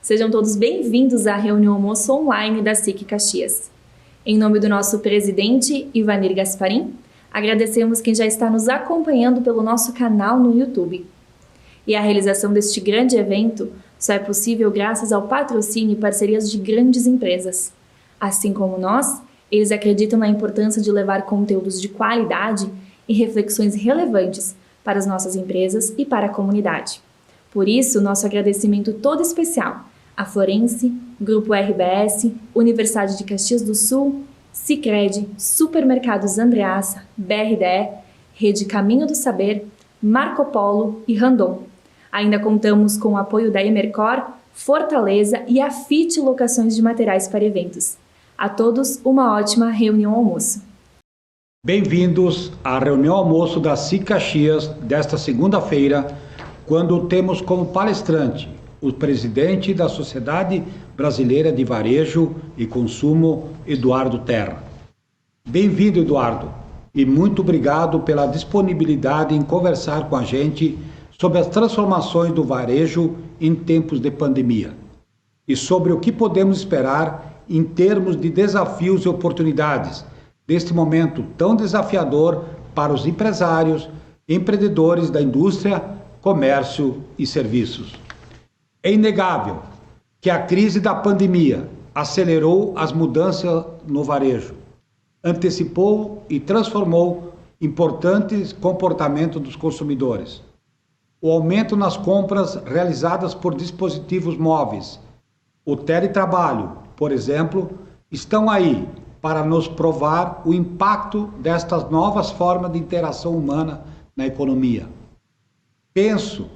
Sejam todos bem-vindos à reunião almoço online da SIC Caxias. Em nome do nosso presidente, Ivanir Gasparim, agradecemos quem já está nos acompanhando pelo nosso canal no YouTube. E a realização deste grande evento só é possível graças ao patrocínio e parcerias de grandes empresas. Assim como nós, eles acreditam na importância de levar conteúdos de qualidade e reflexões relevantes para as nossas empresas e para a comunidade. Por isso, nosso agradecimento todo especial à Florense, Grupo RBS, Universidade de Caxias do Sul, Sicredi, Supermercados Andreassa, BRDE, Rede Caminho do Saber, Marco Polo e Randon. Ainda contamos com o apoio da Emercor, Fortaleza e a FIT Locações de Materiais para Eventos. A todos, uma ótima reunião almoço. Bem-vindos à reunião almoço da SIC Caxias desta segunda-feira, quando temos como palestrante o presidente da Sociedade Brasileira de Varejo e Consumo, Eduardo Terra. Bem-vindo, Eduardo, e muito obrigado pela disponibilidade em conversar com a gente sobre as transformações do varejo em tempos de pandemia e sobre o que podemos esperar em termos de desafios e oportunidades deste momento tão desafiador para os empresários, empreendedores da indústria, comércio e serviços. É inegável que a crise da pandemia acelerou as mudanças no varejo, antecipou e transformou importantes comportamentos dos consumidores. O aumento nas compras realizadas por dispositivos móveis, o teletrabalho, por exemplo, estão aí para nos provar o impacto destas novas formas de interação humana na economia. Penso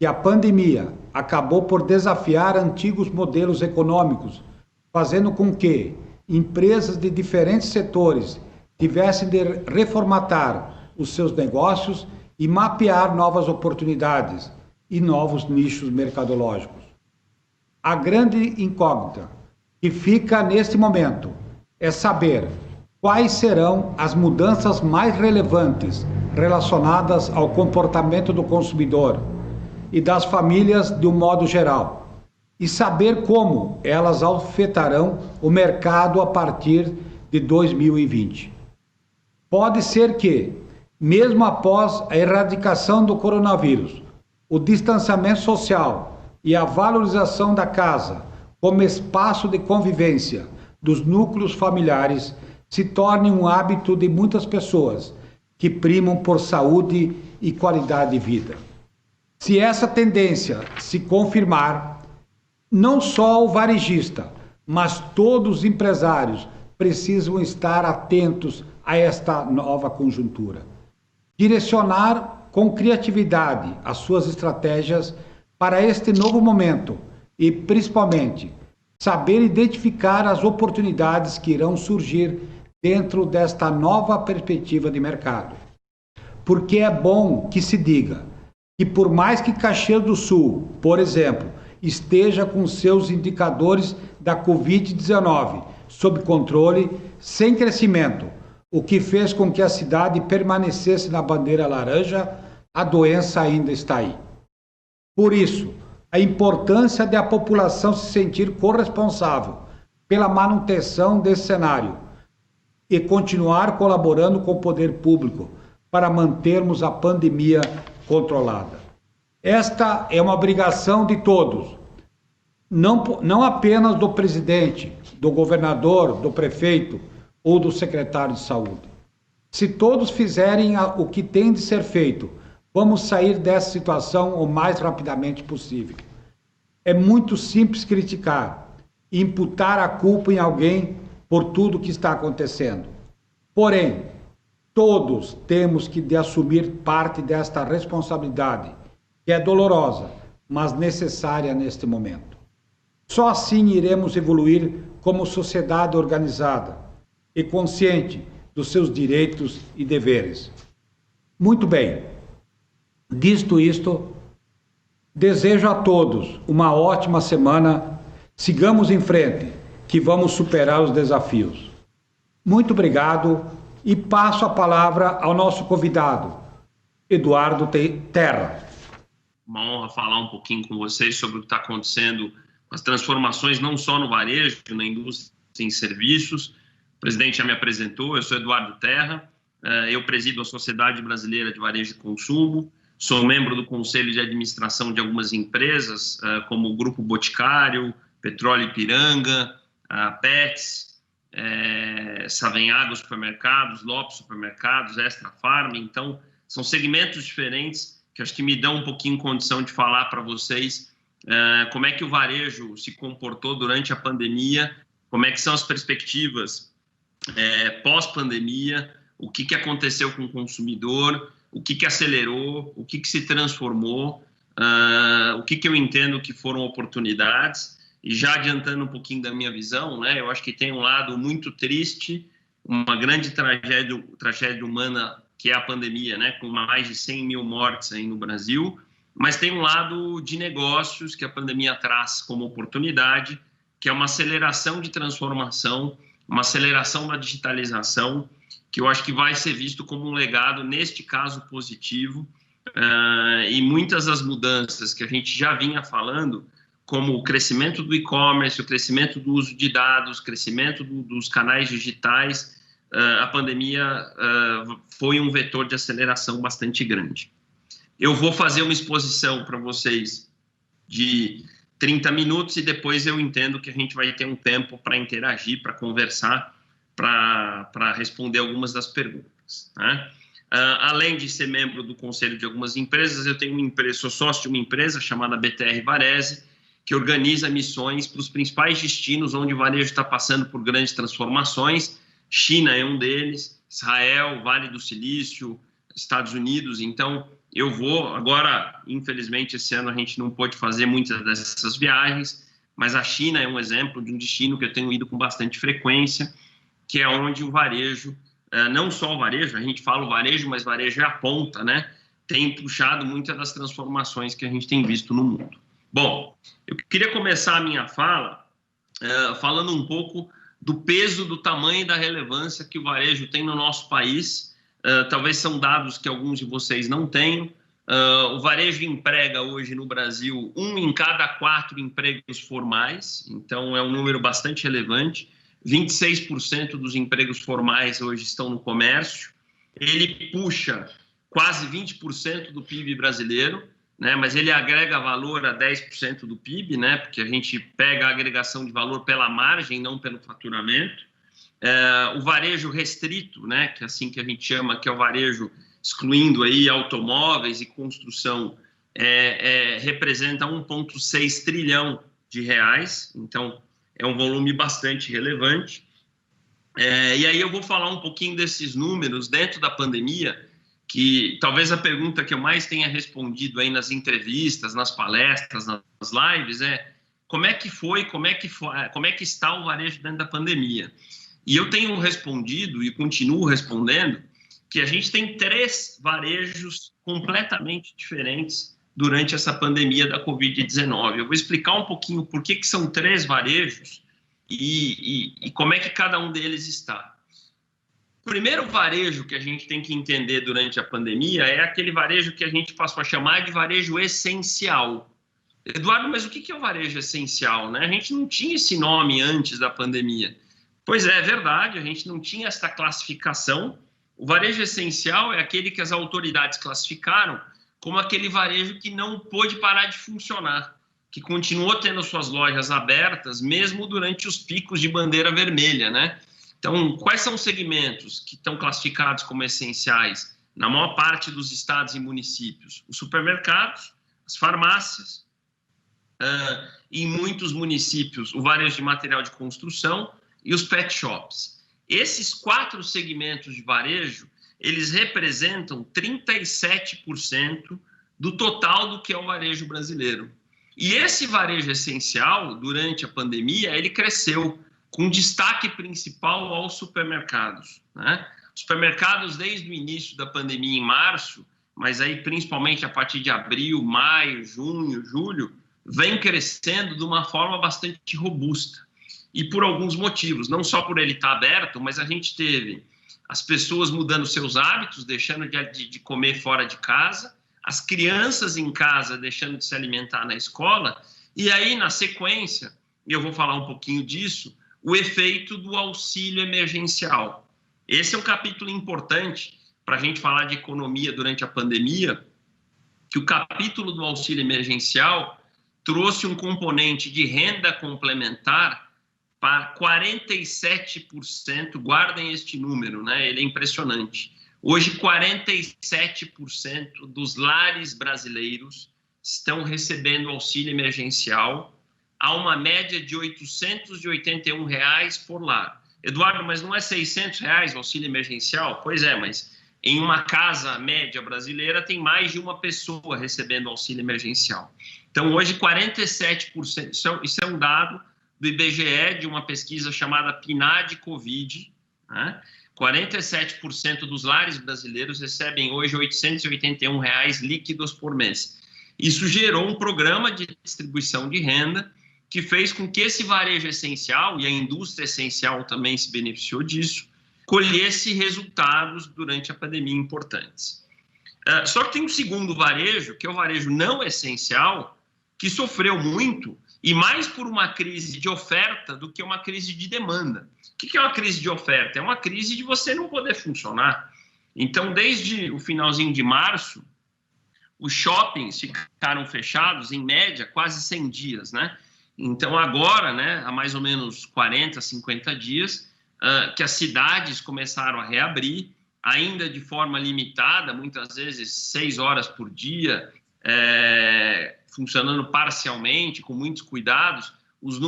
que a pandemia acabou por desafiar antigos modelos econômicos, fazendo com que empresas de diferentes setores tivessem de reformatar os seus negócios e mapear novas oportunidades e novos nichos mercadológicos. A grande incógnita que fica neste momento é saber quais serão as mudanças mais relevantes relacionadas ao comportamento do consumidor e das famílias de um modo geral, e saber como elas afetarão o mercado a partir de 2020. Pode ser que, mesmo após a erradicação do coronavírus, o distanciamento social e a valorização da casa como espaço de convivência dos núcleos familiares se torne um hábito de muitas pessoas que primam por saúde e qualidade de vida. Se essa tendência se confirmar, não só o varejista, mas todos os empresários precisam estar atentos a esta nova conjuntura. Direcionar com criatividade as suas estratégias para este novo momento e, principalmente, saber identificar as oportunidades que irão surgir dentro desta nova perspectiva de mercado. Porque é bom que se diga que por mais que Caxias do Sul, por exemplo, esteja com seus indicadores da Covid-19 sob controle, sem crescimento, o que fez com que a cidade permanecesse na bandeira laranja, a doença ainda está aí. Por isso, a importância de a população se sentir corresponsável pela manutenção desse cenário e continuar colaborando com o poder público para mantermos a pandemia controlada. Esta é uma obrigação de todos, não apenas do presidente, do governador, do prefeito ou do secretário de saúde. Se todos fizerem o que tem de ser feito, vamos sair dessa situação o mais rapidamente possível. É muito simples criticar e imputar a culpa em alguém por tudo o que está acontecendo. Porém, todos temos que assumir parte desta responsabilidade, que é dolorosa, mas necessária neste momento. Só assim iremos evoluir como sociedade organizada e consciente dos seus direitos e deveres. Muito bem, dito isto, desejo a todos uma ótima semana. Sigamos em frente, que vamos superar os desafios. Muito obrigado e passo a palavra ao nosso convidado, Eduardo Terra. Uma honra falar um pouquinho com vocês sobre o que está acontecendo as transformações não só no varejo, na indústria e em serviços. O presidente já me apresentou, eu sou Eduardo Terra, eu presido a Sociedade Brasileira de Varejo e Consumo, sou membro do Conselho de Administração de algumas empresas, como o Grupo Boticário, Petróleo Ipiranga, a Pets, Savenhago Supermercados, Lopes Supermercados, Extra Farm. Então, são segmentos diferentes que acho que me dão um pouquinho condição de falar para vocês como é que o varejo se comportou durante a pandemia, como é que são as perspectivas pós-pandemia, o que aconteceu com o consumidor, o que acelerou, o que se transformou, o que eu entendo que foram oportunidades. E já adiantando um pouquinho da minha visão, né, eu acho que tem um lado muito triste, uma grande tragédia humana, que é a pandemia, né, com mais de 100 mil mortes aí no Brasil, mas tem um lado de negócios que a pandemia traz como oportunidade, que é uma aceleração de transformação, uma aceleração da digitalização, que eu acho que vai ser visto como um legado, neste caso, positivo, e muitas das mudanças que a gente já vinha falando, como o crescimento do e-commerce, o crescimento do uso de dados, o crescimento dos canais digitais, a pandemia foi um vetor de aceleração bastante grande. Eu vou fazer uma exposição para vocês de 30 minutos e depois eu entendo que a gente vai ter um tempo para interagir, para conversar, para responder algumas das perguntas, né? Além de ser membro do conselho de algumas empresas, eu tenho sou sócio de uma empresa chamada BTR Varese, que organiza missões para os principais destinos onde o varejo está passando por grandes transformações. China é um deles, Israel, Vale do Silício, Estados Unidos. Então, eu vou, agora, infelizmente, esse ano a gente não pôde fazer muitas dessas viagens, mas a China é um exemplo de um destino que eu tenho ido com bastante frequência, que é onde o varejo, não só o varejo, a gente fala o varejo, mas varejo é a ponta, né? Tem puxado muitas das transformações que a gente tem visto no mundo. Bom, eu queria começar a minha fala falando um pouco do peso, do tamanho e da relevância que o varejo tem no nosso país. Talvez são dados que alguns de vocês não tenham. O varejo emprega hoje no Brasil 1 em cada 4 empregos formais, então é um número bastante relevante. 26% dos empregos formais hoje estão no comércio. Ele puxa quase 20% do PIB brasileiro, né, mas ele agrega valor a 10% do PIB, né, porque a gente pega a agregação de valor pela margem, não pelo faturamento. O varejo restrito, né, que é assim que a gente chama, que é o varejo excluindo aí automóveis e construção, representa 1,6 trilhão de reais, então é um volume bastante relevante. E aí eu vou falar um pouquinho desses números dentro da pandemia, que talvez a pergunta que eu mais tenha respondido aí nas entrevistas, nas palestras, nas lives, como é que foi, como é que está o varejo dentro da pandemia? E eu tenho respondido e continuo respondendo que a gente tem 3 varejos completamente diferentes durante essa pandemia da Covid-19. Eu vou explicar um pouquinho por que são 3 varejos e como é que cada um deles está. O primeiro varejo que a gente tem que entender durante a pandemia é aquele varejo que a gente passou a chamar de varejo essencial. Eduardo, mas o que é o varejo essencial, né? A gente não tinha esse nome antes da pandemia. Pois é verdade, a gente não tinha essa classificação. O varejo essencial é aquele que as autoridades classificaram como aquele varejo que não pôde parar de funcionar, que continuou tendo suas lojas abertas, mesmo durante os picos de bandeira vermelha, né? Então, quais são os segmentos que estão classificados como essenciais na maior parte dos estados e municípios? Os supermercados, as farmácias, em muitos municípios, o varejo de material de construção e os pet shops. Esses 4 segmentos de varejo, eles representam 37% do total do que é o varejo brasileiro. E esse varejo essencial, durante a pandemia, ele cresceu, com destaque principal aos supermercados, né? Os supermercados, desde o início da pandemia, em março, mas aí principalmente a partir de abril, maio, junho, julho, vem crescendo de uma forma bastante robusta. E por alguns motivos, não só por ele estar aberto, mas a gente teve as pessoas mudando seus hábitos, deixando de comer fora de casa, as crianças em casa deixando de se alimentar na escola, E aí, na sequência, eu vou falar um pouquinho disso, o efeito do auxílio emergencial. Esse é um capítulo importante para a gente falar de economia durante a pandemia, que o capítulo do auxílio emergencial trouxe um componente de renda complementar para 47%, guardem este número, né? Ele é impressionante. Hoje, 47% dos lares brasileiros estão recebendo auxílio emergencial a uma média de R$ 881 por lar. Eduardo, mas não é R$ 600 o auxílio emergencial? Pois é, mas em uma casa média brasileira tem mais de uma pessoa recebendo auxílio emergencial. Então, hoje, 47%, isso é um dado do IBGE, de uma pesquisa chamada PNAD Covid, né? 47% dos lares brasileiros recebem hoje R$ 881 líquidos por mês. Isso gerou um programa de distribuição de renda que fez com que esse varejo essencial, e a indústria essencial também se beneficiou disso, colhesse resultados durante a pandemia importantes. Só que tem um segundo varejo, que é o varejo não essencial, que sofreu muito, e mais por uma crise de oferta do que uma crise de demanda. O que é uma crise de oferta? É uma crise de você não poder funcionar. Então, desde o finalzinho de março, os shoppings ficaram fechados, em média, quase 100 dias, né? Então, agora, né, há mais ou menos 40, 50 dias, que as cidades começaram a reabrir, ainda de forma limitada, muitas vezes 6 horas por dia, funcionando parcialmente, com muitos cuidados. Os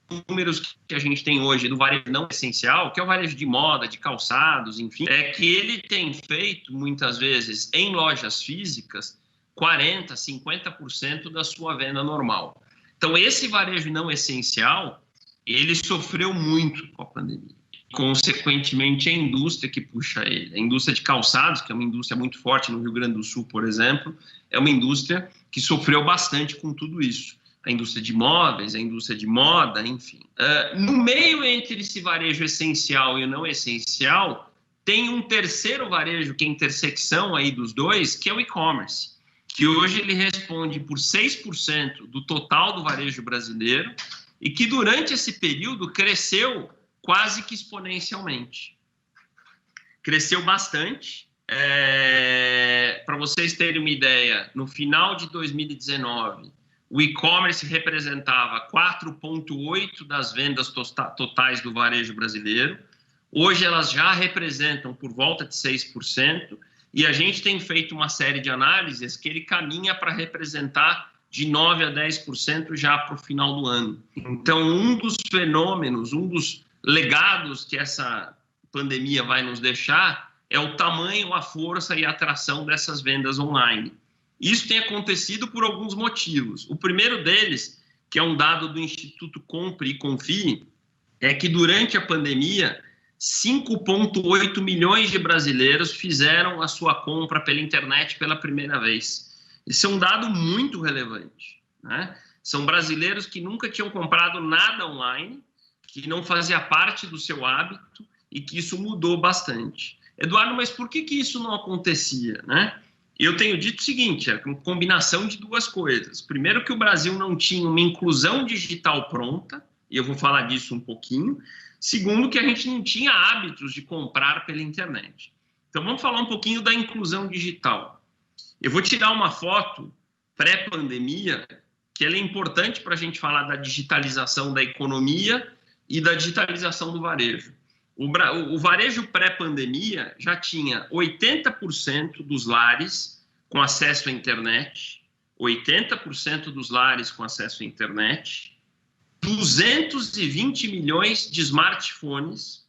números que a gente tem hoje do varejo não essencial, que é o varejo de moda, de calçados, enfim, é que ele tem feito, muitas vezes, em lojas físicas, 40%, 50% da sua venda normal. Então, esse varejo não essencial, ele sofreu muito com a pandemia. Consequentemente, a indústria que puxa ele. A indústria de calçados, que é uma indústria muito forte no Rio Grande do Sul, por exemplo, é uma indústria que sofreu bastante com tudo isso. A indústria de móveis, a indústria de moda, enfim. No meio entre esse varejo essencial e o não essencial, tem um terceiro varejo, que é a intersecção aí dos dois, que é o e-commerce, que hoje ele responde por 6% do total do varejo brasileiro e que durante esse período cresceu quase que exponencialmente. Cresceu bastante. Para vocês terem uma ideia, no final de 2019, o e-commerce representava 4,8% das vendas totais do varejo brasileiro. Hoje elas já representam por volta de 6%, e a gente tem feito uma série de análises que ele caminha para representar de 9% a 10% já para o final do ano. Então, um dos fenômenos, um dos legados que essa pandemia vai nos deixar é o tamanho, a força e a atração dessas vendas online. Isso tem acontecido por alguns motivos. O primeiro deles, que é um dado do Instituto Compre e Confie, é que durante a pandemia, 5,8 milhões de brasileiros fizeram a sua compra pela internet pela primeira vez. Isso é um dado muito relevante, né? São brasileiros que nunca tinham comprado nada online, que não fazia parte do seu hábito e que isso mudou bastante. Eduardo, mas por que isso não acontecia, né? Eu tenho dito o seguinte, é uma combinação de duas coisas. Primeiro, que o Brasil não tinha uma inclusão digital pronta, e eu vou falar disso um pouquinho. Segundo, que a gente não tinha hábitos de comprar pela internet. Então, vamos falar um pouquinho da inclusão digital. Eu vou tirar uma foto pré-pandemia, que ela é importante para a gente falar da digitalização da economia e da digitalização do varejo. O varejo pré-pandemia já tinha 80% dos lares com acesso à internet, 80% dos lares com acesso à internet, 220 milhões de smartphones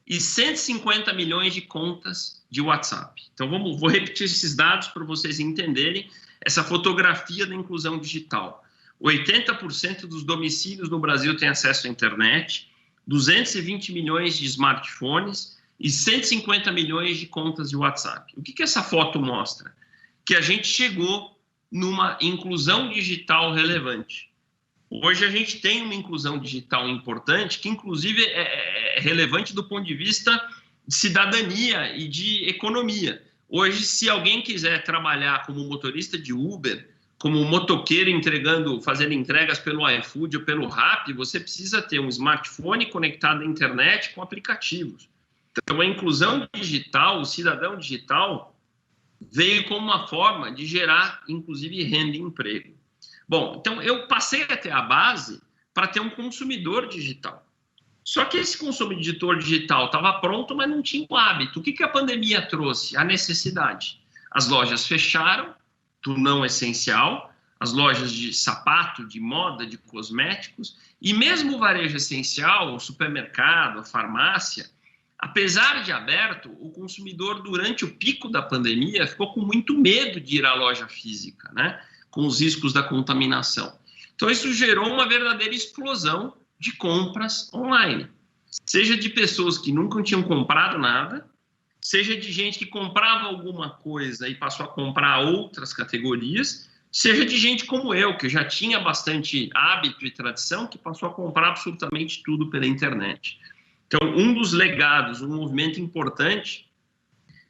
e 150 milhões de contas de WhatsApp. Então, vou repetir esses dados para vocês entenderem essa fotografia da inclusão digital. 80% dos domicílios no Brasil têm acesso à internet, 220 milhões de smartphones e 150 milhões de contas de WhatsApp. O que essa foto mostra? Que a gente chegou numa inclusão digital relevante. Hoje a gente tem uma inclusão digital importante, que inclusive é relevante do ponto de vista de cidadania e de economia. Hoje, se alguém quiser trabalhar como motorista de Uber, como motoqueiro fazendo entregas pelo iFood ou pelo Rappi, você precisa ter um smartphone conectado à internet com aplicativos. Então, a inclusão digital, o cidadão digital, veio como uma forma de gerar, inclusive, renda e emprego. Bom, então eu passei até a base para ter um consumidor digital. Só que esse consumidor digital estava pronto, mas não tinha o hábito. O que a pandemia trouxe? A necessidade. As lojas fecharam, do não essencial, as lojas de sapato, de moda, de cosméticos, e mesmo o varejo essencial, o supermercado, a farmácia, apesar de aberto, o consumidor, durante o pico da pandemia, ficou com muito medo de ir à loja física, né? Com os riscos da contaminação. Então, isso gerou uma verdadeira explosão de compras online. Seja de pessoas que nunca tinham comprado nada, seja de gente que comprava alguma coisa e passou a comprar outras categorias, seja de gente como eu, que já tinha bastante hábito e tradição, que passou a comprar absolutamente tudo pela internet. Então, um dos legados, um movimento importante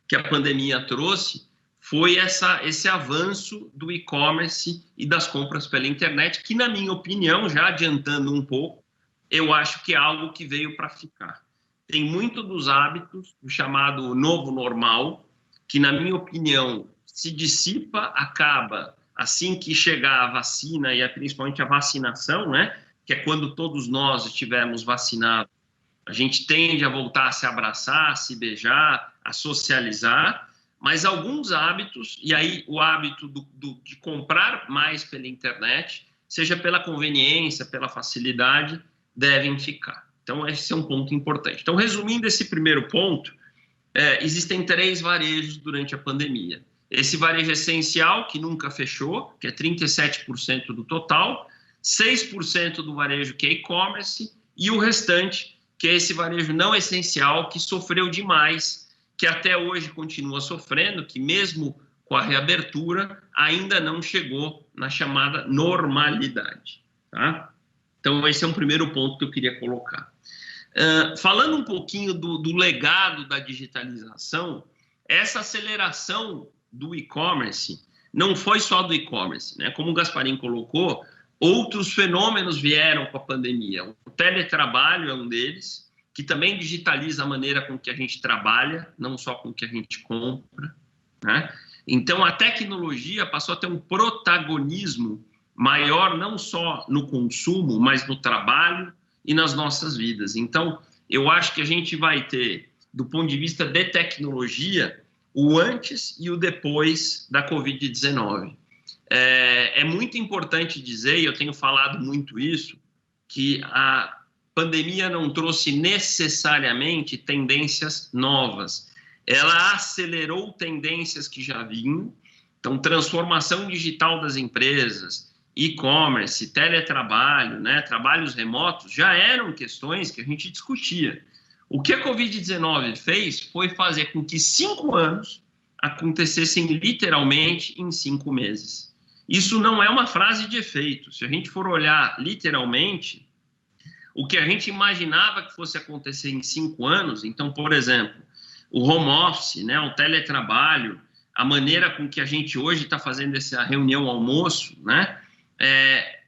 que a pandemia trouxe foi esse avanço do e-commerce e das compras pela internet, que, na minha opinião, já adiantando um pouco, eu acho que é algo que veio para ficar. Tem muito dos hábitos, o chamado novo normal, que, na minha opinião, se dissipa, acaba assim que chegar a vacina e principalmente a vacinação, né? Que é quando todos nós estivermos vacinados, a gente tende a voltar a se abraçar, a se beijar, a socializar, mas alguns hábitos, e aí o hábito de comprar mais pela internet, seja pela conveniência, pela facilidade, devem ficar. Então, esse é um ponto importante. Então, resumindo esse primeiro ponto, existem 3 varejos durante a pandemia. Esse varejo essencial, que nunca fechou, que é 37% do total, 6% do varejo que é e-commerce, e o restante, que é esse varejo não essencial, que sofreu demais, que até hoje continua sofrendo, que mesmo com a reabertura, ainda não chegou na chamada normalidade. Tá? Então, esse é um primeiro ponto que eu queria colocar. Falando um pouquinho do legado da digitalização, essa aceleração do e-commerce não foi só do e-commerce, né? Como o Gasparim colocou, outros fenômenos vieram com a pandemia. O teletrabalho é um deles, que também digitaliza a maneira com que a gente trabalha, não só com que a gente compra, né? Então, a tecnologia passou a ter um protagonismo maior, não só no consumo, mas no trabalho e nas nossas vidas. Então, eu acho que a gente vai ter, do ponto de vista de tecnologia, o antes e o depois da Covid-19. É muito importante dizer, e eu tenho falado muito isso, que a pandemia não trouxe necessariamente tendências novas. Ela acelerou tendências que já vinham. Então, transformação digital das empresas, e-commerce, teletrabalho, né, trabalhos remotos, já eram questões que a gente discutia. O que a Covid-19 fez foi fazer com que 5 anos acontecessem literalmente em 5 meses. Isso não é uma frase de efeito. Se a gente for olhar literalmente, o que a gente imaginava que fosse acontecer em 5 anos, então, por exemplo, o home office, né, o teletrabalho, a maneira com que a gente hoje está fazendo essa reunião almoço, né,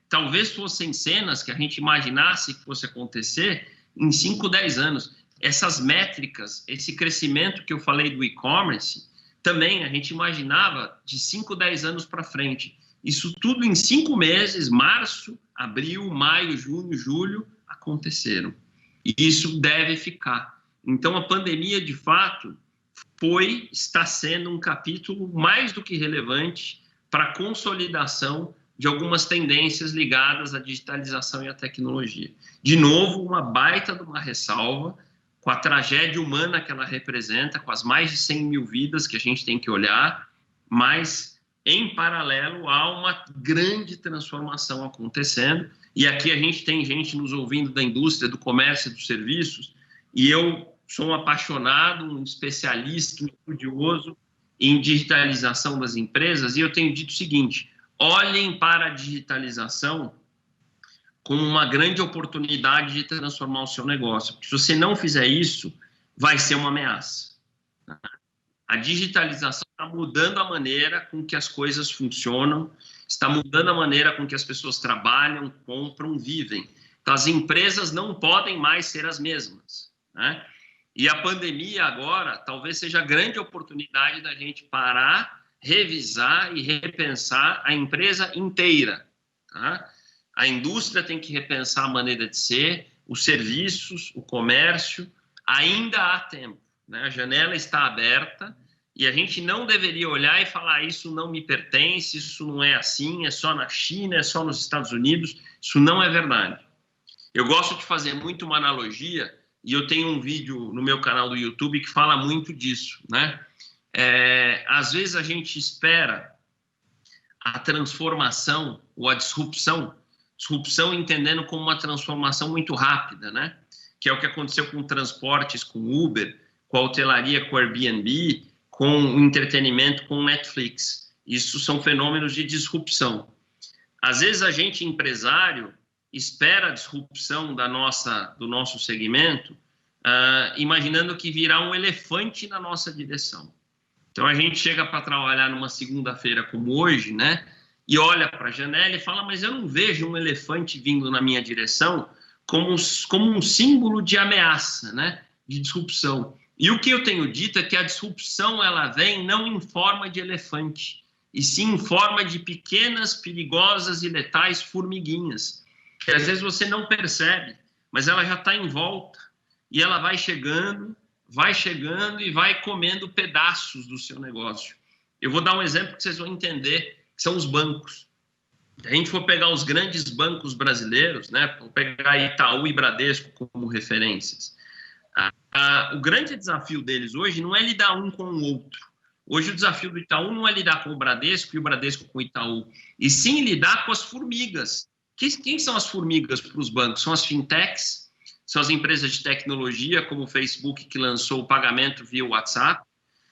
talvez fossem cenas que a gente imaginasse que fosse acontecer em 5, 10 anos. Essas métricas, esse crescimento que eu falei do e-commerce, também a gente imaginava de 5, 10 anos para frente. Isso tudo em 5 meses, março, abril, maio, junho, julho, aconteceram. E isso deve ficar. Então, a pandemia, de fato, está sendo um capítulo mais do que relevante para a consolidação de algumas tendências ligadas à digitalização e à tecnologia. De novo, uma baita de uma ressalva, com a tragédia humana que ela representa, com as mais de 100 mil vidas que a gente tem que olhar, mas, em paralelo, há uma grande transformação acontecendo, e aqui a gente tem gente nos ouvindo da indústria, do comércio e dos serviços, e eu sou um apaixonado, um especialista, um estudioso em digitalização das empresas, e eu tenho dito o seguinte: olhem para a digitalização como uma grande oportunidade de transformar o seu negócio. Porque se você não fizer isso, vai ser uma ameaça. A digitalização está mudando a maneira com que as coisas funcionam está mudando a maneira com que as pessoas trabalham, compram, vivem. Então, as empresas não podem mais ser as mesmas, né? E a pandemia agora talvez seja a grande oportunidade da gente parar, revisar e repensar a empresa inteira, tá? A indústria tem que repensar a maneira de ser, os serviços, o comércio, ainda há tempo, né? A janela está aberta e a gente não deveria olhar e falar isso não me pertence, isso não é assim, é só na China, é só nos Estados Unidos. Isso não é verdade. Eu gosto de fazer muito uma analogia e eu tenho um vídeo no meu canal do YouTube que fala muito disso, né? Às vezes a gente espera a transformação ou a disrupção entendendo como uma transformação muito rápida, né? Que é o que aconteceu com transportes, com Uber, com a hotelaria, com o Airbnb, com o entretenimento, com o Netflix. Isso são fenômenos de disrupção. Às vezes a gente, empresário, espera a disrupção do nosso segmento, imaginando que virá um elefante na nossa direção. Então a gente chega para trabalhar numa segunda-feira como hoje, né? E olha para a janela e fala, mas eu não vejo um elefante vindo na minha direção como um símbolo de ameaça, né? De disrupção. E o que eu tenho dito é que a disrupção ela vem não em forma de elefante, e sim em forma de pequenas, perigosas e letais formiguinhas, que às vezes você não percebe, mas ela já está em volta, e ela vai chegando e vai comendo pedaços do seu negócio. Eu vou dar um exemplo que vocês vão entender, que são os bancos. Se a gente for pegar os grandes bancos brasileiros, né, vou pegar Itaú e Bradesco como referências, o grande desafio deles hoje não é lidar um com o outro. Hoje o desafio do Itaú não é lidar com o Bradesco e o Bradesco com o Itaú, e sim lidar com as formigas. Quem são as formigas para os bancos? São as fintechs, são as empresas de tecnologia, como o Facebook, que lançou o pagamento via WhatsApp.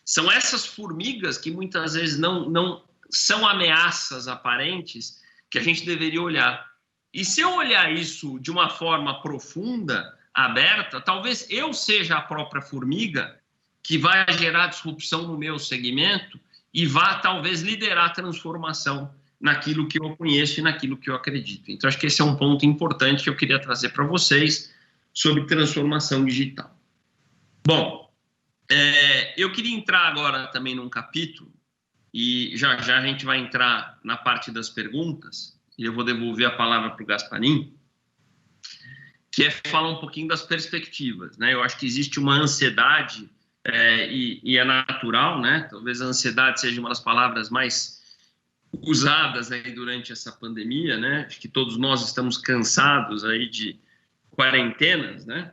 São essas formigas que muitas vezes não são ameaças aparentes que a gente deveria olhar. E se eu olhar isso de uma forma profunda, aberta, talvez eu seja a própria formiga que vai gerar disrupção no meu segmento e vá talvez liderar a transformação naquilo que eu conheço e naquilo que eu acredito. Então, acho que esse é um ponto importante que eu queria trazer para vocês sobre transformação digital. Bom, eu queria entrar agora também num capítulo, e já a gente vai entrar na parte das perguntas, e eu vou devolver a palavra para o Gasparim, que é falar um pouquinho das perspectivas, né? Eu acho que existe uma ansiedade, e é natural, né? Talvez a ansiedade seja uma das palavras mais usadas aí durante essa pandemia, né? Acho que todos nós estamos cansados aí de quarentenas, né?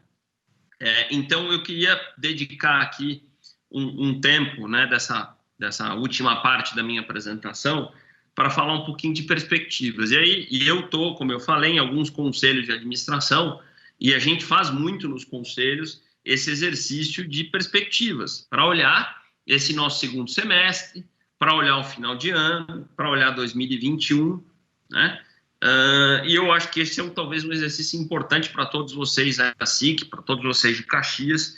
Então, eu queria dedicar aqui um tempo, né, dessa última parte da minha apresentação para falar um pouquinho de perspectivas. E eu estou, como eu falei, em alguns conselhos de administração, e a gente faz muito nos conselhos esse exercício de perspectivas, para olhar esse nosso segundo semestre, para olhar o final de ano, para olhar 2021, né? E eu acho que esse é talvez um exercício importante para todos vocês da SIC, para todos vocês de Caxias.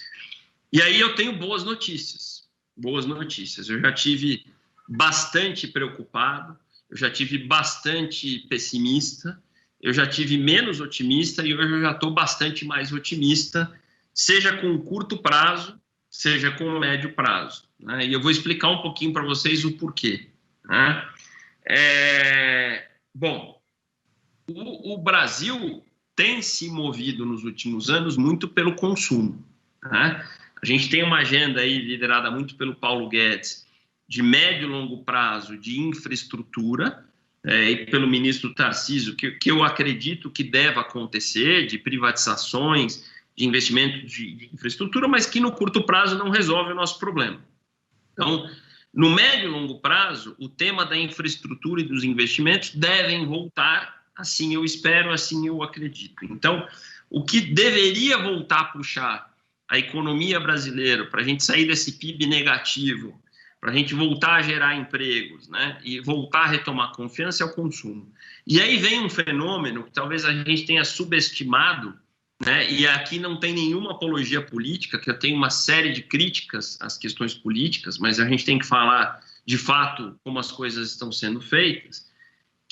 E aí eu tenho boas notícias. Eu já tive bastante preocupado, eu já tive bastante pessimista, eu já tive menos otimista e hoje eu já estou bastante mais otimista, seja com curto prazo, seja com médio prazo, né? E eu vou explicar um pouquinho para vocês o porquê, né? Bom, o Brasil tem se movido nos últimos anos muito pelo consumo, né? A gente tem uma agenda aí liderada muito pelo Paulo Guedes de médio e longo prazo de infraestrutura, e pelo ministro Tarcísio, que eu acredito que deva acontecer, de privatizações, de investimentos de infraestrutura, mas que no curto prazo não resolve o nosso problema. Então, no médio e longo prazo, o tema da infraestrutura e dos investimentos devem voltar, assim eu espero, assim eu acredito. Então, o que deveria voltar a puxar a economia brasileira para a gente sair desse PIB negativo, para a gente voltar a gerar empregos, né, e voltar a retomar confiança é o consumo. E aí vem um fenômeno que talvez a gente tenha subestimado, né, e aqui não tem nenhuma apologia política, que eu tenho uma série de críticas às questões políticas, mas a gente tem que falar de fato como as coisas estão sendo feitas,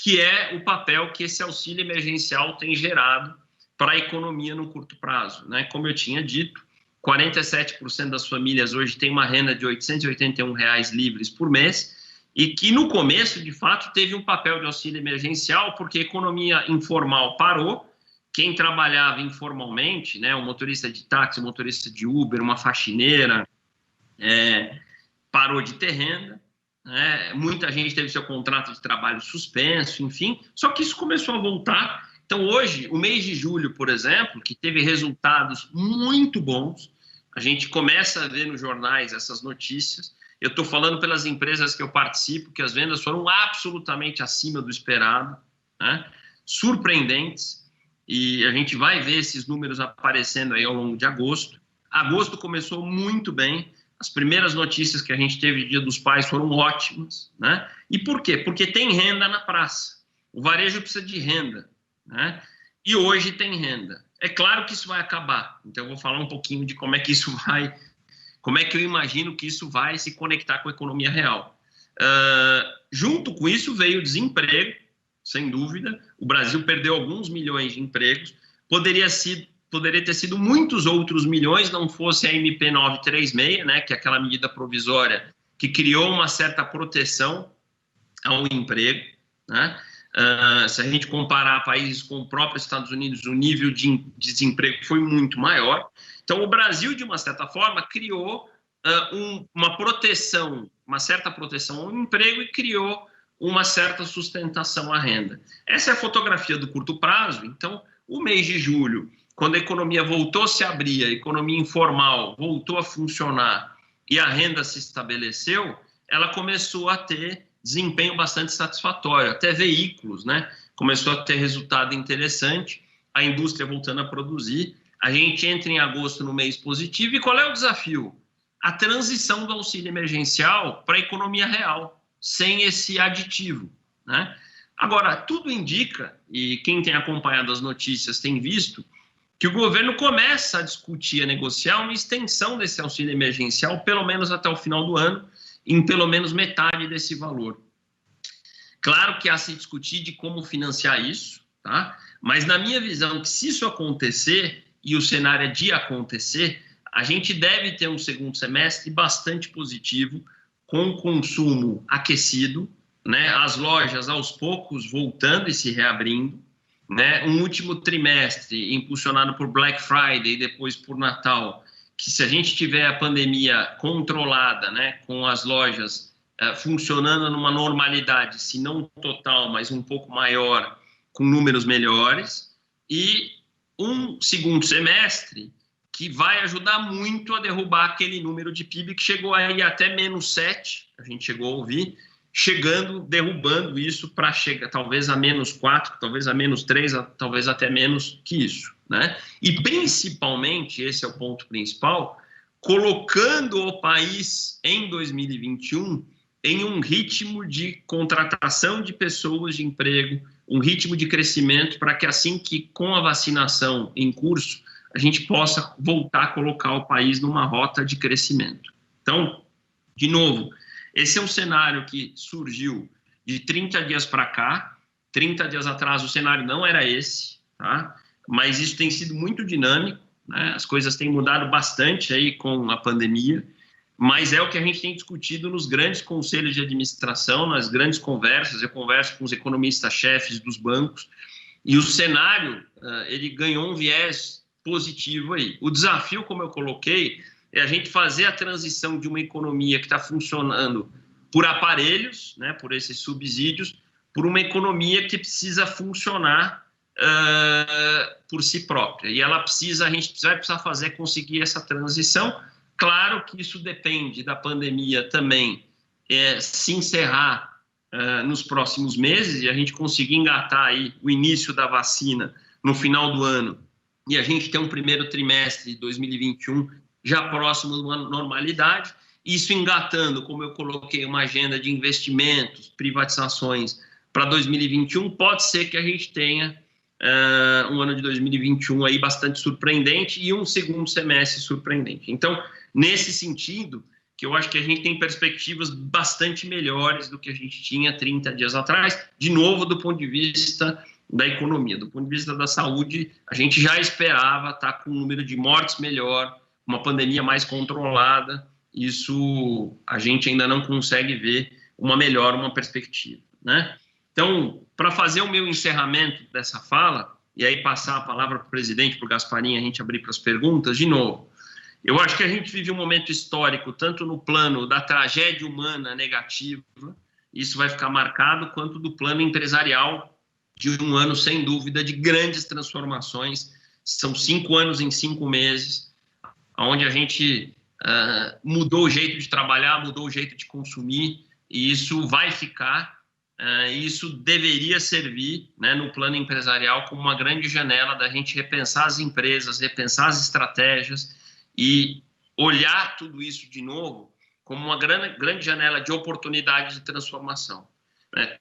que é o papel que esse auxílio emergencial tem gerado para a economia no curto prazo, né? Como eu tinha dito, 47% das famílias hoje têm uma renda de R$ 881 livres por mês, e que no começo, de fato, teve um papel de auxílio emergencial, porque a economia informal parou. Quem trabalhava informalmente, né, um motorista de táxi, um motorista de Uber, uma faxineira, parou de ter renda, né? Muita gente teve seu contrato de trabalho suspenso, enfim, só que isso começou a voltar. Então, hoje, o mês de julho, por exemplo, que teve resultados muito bons, a gente começa a ver nos jornais essas notícias. Eu estou falando pelas empresas que eu participo, que as vendas foram absolutamente acima do esperado, né? Surpreendentes, e a gente vai ver esses números aparecendo aí ao longo de agosto. Agosto começou muito bem, as primeiras notícias que a gente teve de Dia dos Pais foram ótimas, né? E por quê? Porque tem renda na praça, o varejo precisa de renda, né? E hoje tem renda. É claro que isso vai acabar, então eu vou falar um pouquinho de como é que isso vai, como é que eu imagino que isso vai se conectar com a economia real. Junto com isso veio o desemprego, sem dúvida. O Brasil perdeu alguns milhões de empregos. Poderia ter sido muitos outros milhões, não fosse a MP 936, né, que é aquela medida provisória que criou uma certa proteção ao emprego, né? Se a gente comparar países com o próprio Estados Unidos, o nível de desemprego foi muito maior. Então, o Brasil, de uma certa forma, criou uma proteção, uma certa proteção ao emprego e criou uma certa sustentação à renda. Essa é a fotografia do curto prazo. Então, o mês de julho, quando a economia voltou a se abrir, a economia informal voltou a funcionar e a renda se estabeleceu, ela começou a ter desempenho bastante satisfatório, até veículos, né? Começou a ter resultado interessante, a indústria voltando a produzir. A gente entra em agosto no mês positivo. E qual é o desafio? A transição do auxílio emergencial para a economia real, sem esse aditivo, né? Agora, tudo indica, e quem tem acompanhado as notícias tem visto, que o governo começa a discutir, a negociar uma extensão desse auxílio emergencial, pelo menos até o final do ano, em pelo menos metade desse valor. Claro que há se discutir de como financiar isso, tá? Mas na minha visão, que se isso acontecer, e o cenário é de acontecer, a gente deve ter um segundo semestre bastante positivo, com consumo aquecido, né? As lojas aos poucos voltando e se reabrindo, né? Um último trimestre impulsionado por Black Friday e depois por Natal, que se a gente tiver a pandemia controlada, né, com as lojas funcionando numa normalidade, se não total, mas um pouco maior, com números melhores, e um segundo semestre que vai ajudar muito a derrubar aquele número de PIB que chegou aí até -7, a gente chegou a ouvir, derrubando isso para chegar talvez a -4, talvez a -3, talvez até menos que isso, né? E principalmente, esse é o ponto principal, colocando o país em 2021 em um ritmo de contratação de pessoas de emprego, um ritmo de crescimento, para que assim que com a vacinação em curso, a gente possa voltar a colocar o país numa rota de crescimento. Então, de novo, esse é um cenário que surgiu de 30 dias para cá. 30 dias atrás o cenário não era esse, tá? Mas isso tem sido muito dinâmico, né? As coisas têm mudado bastante aí com a pandemia, mas é o que a gente tem discutido nos grandes conselhos de administração, nas grandes conversas. Eu converso com os economistas-chefes dos bancos, e o cenário, ele ganhou um viés positivo aí. O desafio, como eu coloquei, é a gente fazer a transição de uma economia que está funcionando por aparelhos, né, por esses subsídios, por uma economia que precisa funcionar por si própria. E a gente vai precisar conseguir essa transição. Claro que isso depende da pandemia também se encerrar nos próximos meses e a gente conseguir engatar aí o início da vacina no final do ano e a gente ter um primeiro trimestre de 2021 já próximo de uma normalidade. Isso engatando, como eu coloquei, uma agenda de investimentos, privatizações para 2021, pode ser que a gente tenha um ano de 2021 aí bastante surpreendente e um segundo semestre surpreendente. Então, nesse sentido, que eu acho que a gente tem perspectivas bastante melhores do que a gente tinha 30 dias atrás, de novo, do ponto de vista da economia. Do ponto de vista da saúde, a gente já esperava estar com um número de mortes melhor, uma pandemia mais controlada. Isso a gente ainda não consegue ver uma perspectiva, né? Então, para fazer o meu encerramento dessa fala, e aí passar a palavra para o presidente, para o Gasparim, a gente abrir para as perguntas, de novo, eu acho que a gente vive um momento histórico, tanto no plano da tragédia humana negativa, isso vai ficar marcado, quanto do plano empresarial, de um ano, sem dúvida, de grandes transformações. São 5 anos em 5 meses, onde a gente mudou o jeito de trabalhar, mudou o jeito de consumir, e isso vai ficar, e isso deveria servir, né, no plano empresarial como uma grande janela da gente repensar as empresas, repensar as estratégias e olhar tudo isso de novo como uma grande janela de oportunidade de transformação.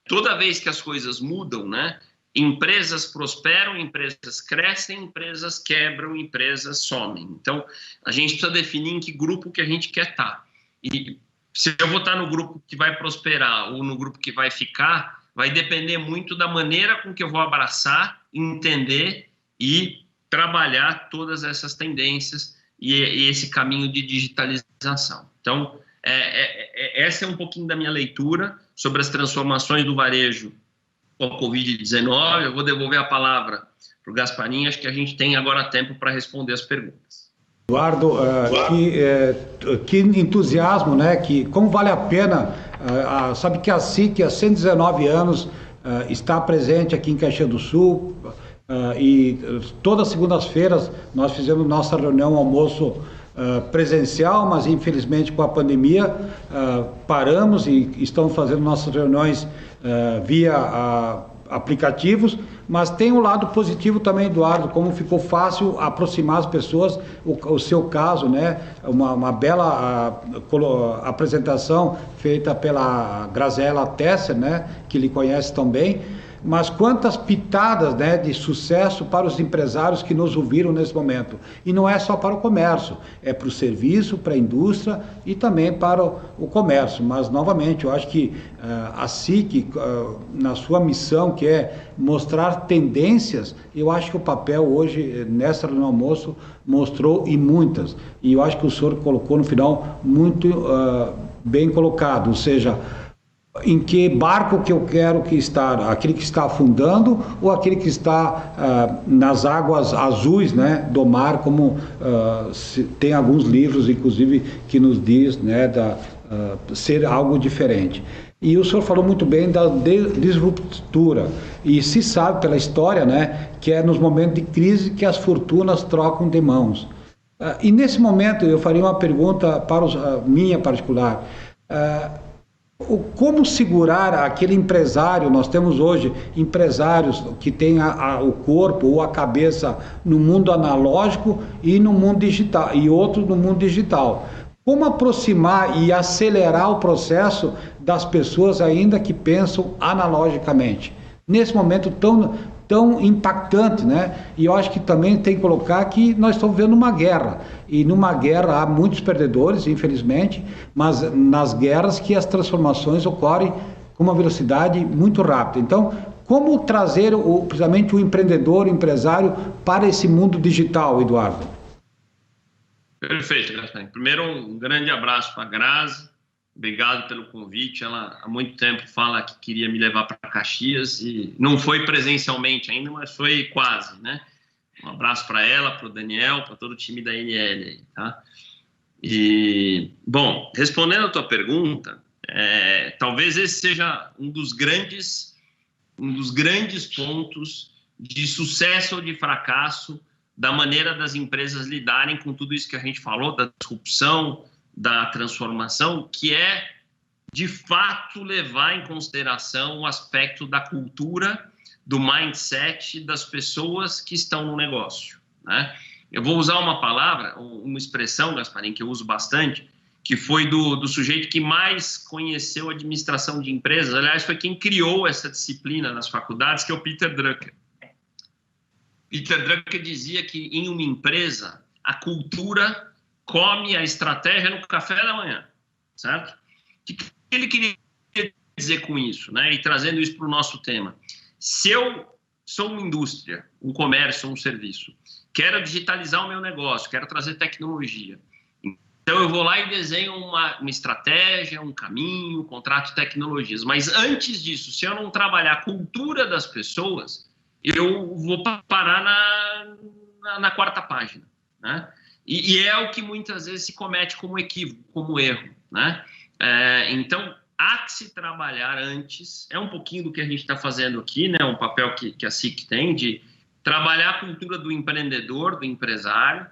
Toda vez que as coisas mudam, né, empresas prosperam, empresas crescem, empresas quebram, empresas somem. Então, a gente precisa definir em que grupo que a gente quer estar. E se eu vou estar no grupo que vai prosperar ou no grupo que vai ficar, vai depender muito da maneira com que eu vou abraçar, entender e trabalhar todas essas tendências e esse caminho de digitalização. Então, essa é um pouquinho da minha leitura sobre as transformações do varejo com a Covid-19. Eu vou devolver a palavra para o Gasparim, acho que a gente tem agora tempo para responder as perguntas. Eduardo, que entusiasmo, né? Que como vale a pena, sabe que a SIC há 119 anos está presente aqui em Caxias do Sul, e todas as segundas-feiras nós fizemos nossa reunião, almoço presencial, mas infelizmente com a pandemia paramos e estamos fazendo nossas reuniões via aplicativos, mas tem um lado positivo também, Eduardo, como ficou fácil aproximar as pessoas, o seu caso, né, uma bela apresentação feita pela Graziella Tesser, né, que lhe conhece tão bem, mas quantas pitadas, né, de sucesso para os empresários que nos ouviram nesse momento. E não é só para o comércio, é para o serviço, para a indústria e também para o comércio. Mas, novamente, eu acho que a SIC, na sua missão, que é mostrar tendências, eu acho que o papel hoje, nessa reunião almoço, mostrou e muitas. E eu acho que o senhor colocou no final muito bem colocado, ou seja, em que barco que eu quero que está, aquele que está afundando ou aquele que está nas águas azuis, né, do mar, como tem alguns livros, inclusive, que nos diz, né, ser algo diferente. E o senhor falou muito bem da disruptura, e se sabe pela história, né, que é nos momentos de crise que as fortunas trocam de mãos. E nesse momento eu faria uma pergunta para minha particular. Como segurar aquele empresário? Nós temos hoje empresários que têm o corpo ou a cabeça no mundo analógico e no mundo digital, e outros no mundo digital. Como aproximar e acelerar o processo das pessoas ainda que pensam analogicamente? Nesse momento tão impactante, né? E eu acho que também tem que colocar que nós estamos vendo uma guerra, e numa guerra há muitos perdedores, infelizmente, mas nas guerras que as transformações ocorrem com uma velocidade muito rápida. Então, como trazer precisamente o empreendedor, o empresário para esse mundo digital, Eduardo? Perfeito, Gasparim. Primeiro, um grande abraço para a Grazi. Obrigado pelo convite. Ela há muito tempo fala que queria me levar para Caxias e não foi presencialmente ainda, mas foi quase, né? Um abraço para ela, para o Daniel, para todo o time da NL aí, tá? E, bom, respondendo a tua pergunta, talvez esse seja um dos grandes pontos de sucesso ou de fracasso da maneira das empresas lidarem com tudo isso que a gente falou, da disrupção, da transformação, que é, de fato, levar em consideração o aspecto da cultura, do mindset das pessoas que estão no negócio, né? Eu vou usar uma palavra, uma expressão, Gasparim, que eu uso bastante, que foi do sujeito que mais conheceu a administração de empresas. Aliás, foi quem criou essa disciplina nas faculdades, que é o Peter Drucker. Peter Drucker dizia que em uma empresa, a cultura come a estratégia no café da manhã. certo? O que ele queria dizer com isso, né? E trazendo isso para o nosso tema. Se eu sou uma indústria, um comércio, um serviço, quero digitalizar o meu negócio, quero trazer tecnologia, então eu vou lá e desenho uma estratégia, um caminho, contrato tecnologias. Mas antes disso, se eu não trabalhar a cultura das pessoas, eu vou parar na quarta página, né? E é o que muitas vezes se comete como equívoco, como erro, né? Então, há que se trabalhar antes, é um pouquinho do que a gente está fazendo aqui, né? Um papel que a SIC tem de trabalhar a cultura do empreendedor, do empresário,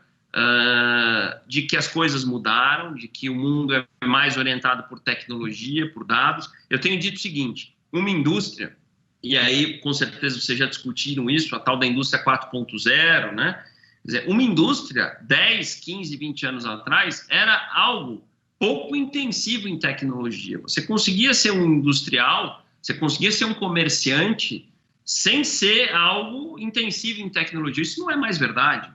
de que as coisas mudaram, de que o mundo é mais orientado por tecnologia, por dados. Eu tenho dito o seguinte, uma indústria, e aí com certeza vocês já discutiram isso, a tal da indústria 4.0, né? Quer dizer, uma indústria 10, 15, 20 anos atrás era algo pouco intensivo em tecnologia. Você conseguia ser um industrial, você conseguia ser um comerciante sem ser algo intensivo em tecnologia. Isso não é mais verdade.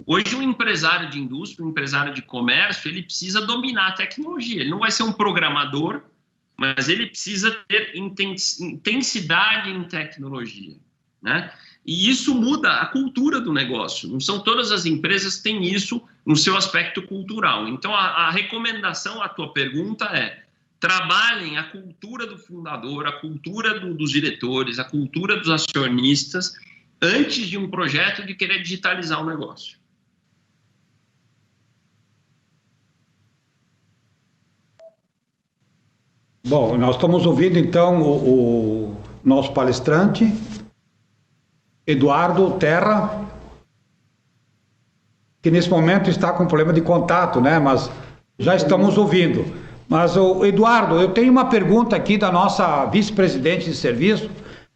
Hoje, um empresário de indústria, um empresário de comércio, ele precisa dominar a tecnologia. Ele não vai ser um programador, mas ele precisa ter intensidade em tecnologia, né? E isso muda a cultura do negócio. Não são todas as empresas que têm isso no seu aspecto cultural. Então, a recomendação à tua pergunta é: trabalhem a cultura do fundador, a cultura dos diretores, a cultura dos acionistas, antes de um projeto de querer digitalizar o negócio. Bom, nós estamos ouvindo então o nosso palestrante, Eduardo Terra, que nesse momento está com problema de contato, né? Mas já estamos ouvindo. Mas, Eduardo, eu tenho uma pergunta aqui da nossa vice-presidente de serviço,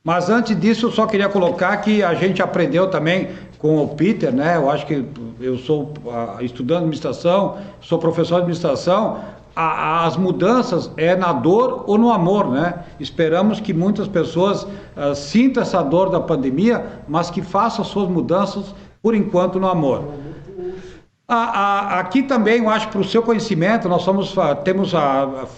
mas antes disso eu só queria colocar que a gente aprendeu também com o Peter, né? Eu acho que eu sou estudante de administração, sou professor de administração. As mudanças é na dor ou no amor, né? Esperamos que muitas pessoas sintam essa dor da pandemia, mas que façam suas mudanças, por enquanto, no amor. Aqui também, eu acho, para o seu conhecimento, nós temos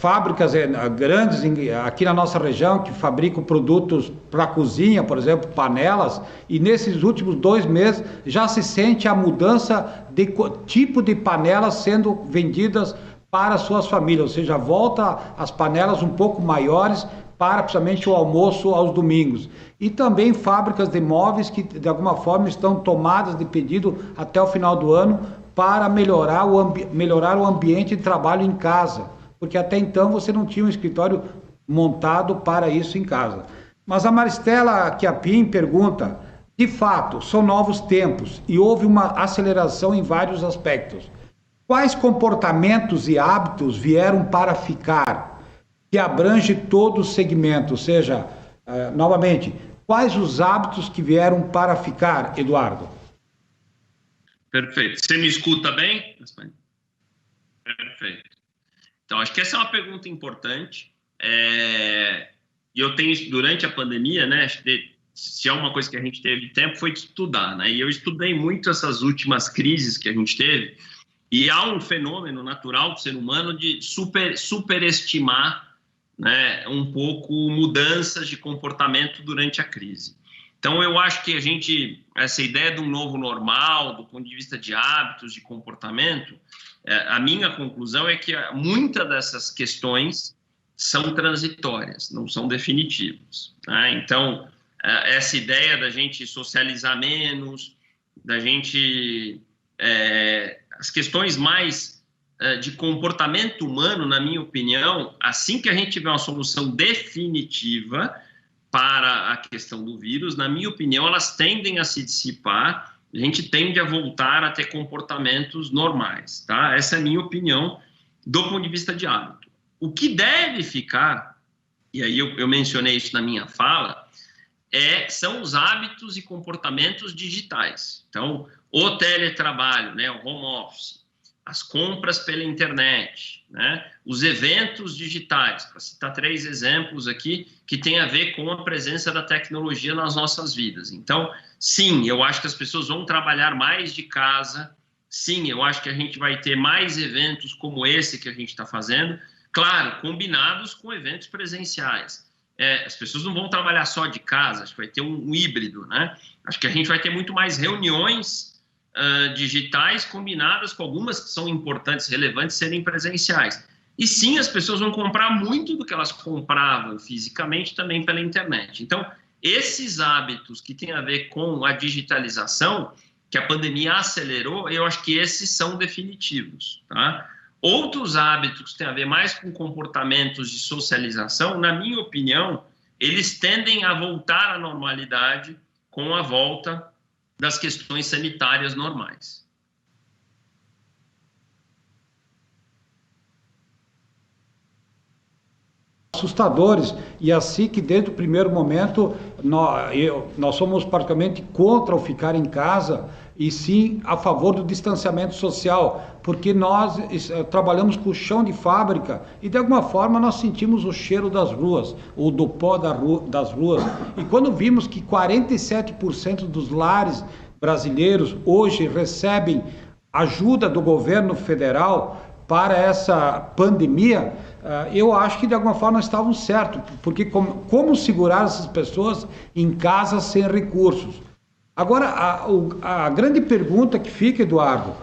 fábricas grandes aqui na nossa região que fabricam produtos para cozinha, por exemplo, panelas, e nesses últimos 2 meses já se sente a mudança de tipo de panelas sendo vendidas para suas famílias, ou seja, volta as panelas um pouco maiores para principalmente o almoço aos domingos. E também fábricas de móveis que de alguma forma estão tomadas de pedido até o final do ano para melhorar o ambiente de trabalho em casa, porque até então você não tinha um escritório montado para isso em casa. Mas a Maristela Chiappin pergunta: de fato, são novos tempos e houve uma aceleração em vários aspectos. Quais comportamentos e hábitos vieram para ficar, que abrange todo o segmento? Ou seja, novamente, quais os hábitos que vieram para ficar, Eduardo? Perfeito. Você me escuta bem? Perfeito. Então, acho que essa é uma pergunta importante. E eu tenho, durante a pandemia, né, se é uma coisa que a gente teve tempo, foi de estudar, né? E eu estudei muito essas últimas crises que a gente teve. E há um fenômeno natural do ser humano de superestimar, né, um pouco mudanças de comportamento durante a crise. Então, eu acho que essa ideia de um novo normal, do ponto de vista de hábitos, de comportamento, a minha conclusão é que muitas dessas questões são transitórias, não são definitivas, né? Então, essa ideia da gente socializar menos, da gente... as questões mais de comportamento humano, na minha opinião, assim que a gente tiver uma solução definitiva para a questão do vírus, na minha opinião, elas tendem a se dissipar, a gente tende a voltar a ter comportamentos normais, tá? Essa é a minha opinião do ponto de vista de hábito. O que deve ficar, e aí eu mencionei isso na minha fala, são os hábitos e comportamentos digitais. Então, o teletrabalho, né, o home office, as compras pela internet, né, os eventos digitais, para citar 3 exemplos aqui, que tem a ver com a presença da tecnologia nas nossas vidas. Então, sim, eu acho que as pessoas vão trabalhar mais de casa, sim, eu acho que a gente vai ter mais eventos como esse que a gente está fazendo, claro, combinados com eventos presenciais. As pessoas não vão trabalhar só de casa, acho que vai ter um híbrido, né? Acho que a gente vai ter muito mais reuniões digitais combinadas com algumas que são importantes, relevantes, serem presenciais. E sim, as pessoas vão comprar muito do que elas compravam fisicamente também pela internet. Então, esses hábitos que têm a ver com a digitalização, que a pandemia acelerou, eu acho que esses são definitivos, tá? Outros hábitos que têm a ver mais com comportamentos de socialização, na minha opinião, eles tendem a voltar à normalidade com a volta das questões sanitárias normais. Assustadores, e assim que desde o primeiro momento nós somos praticamente contra o ficar em casa e sim a favor do distanciamento social, porque nós trabalhamos com o chão de fábrica e de alguma forma nós sentimos o cheiro das ruas, ou do pó das ruas, e quando vimos que 47% dos lares brasileiros hoje recebem ajuda do governo federal para essa pandemia, eu acho que de alguma forma estavam certos, porque como segurar essas pessoas em casa sem recursos? Agora, a grande pergunta que fica, Eduardo,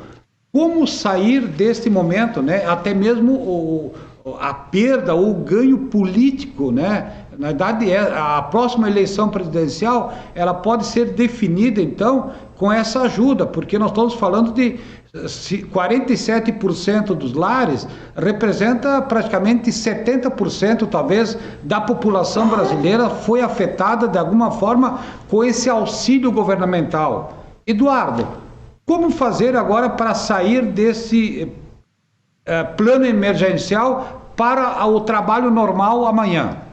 como sair deste momento, né? Até mesmo a perda ou o ganho político, né? Na verdade, a próxima eleição presidencial, ela pode ser definida, então, com essa ajuda, porque nós estamos falando de 47% dos lares, representa praticamente 70%, talvez, da população brasileira foi afetada de alguma forma com esse auxílio governamental. Eduardo, como fazer agora para sair desse plano emergencial para o trabalho normal amanhã?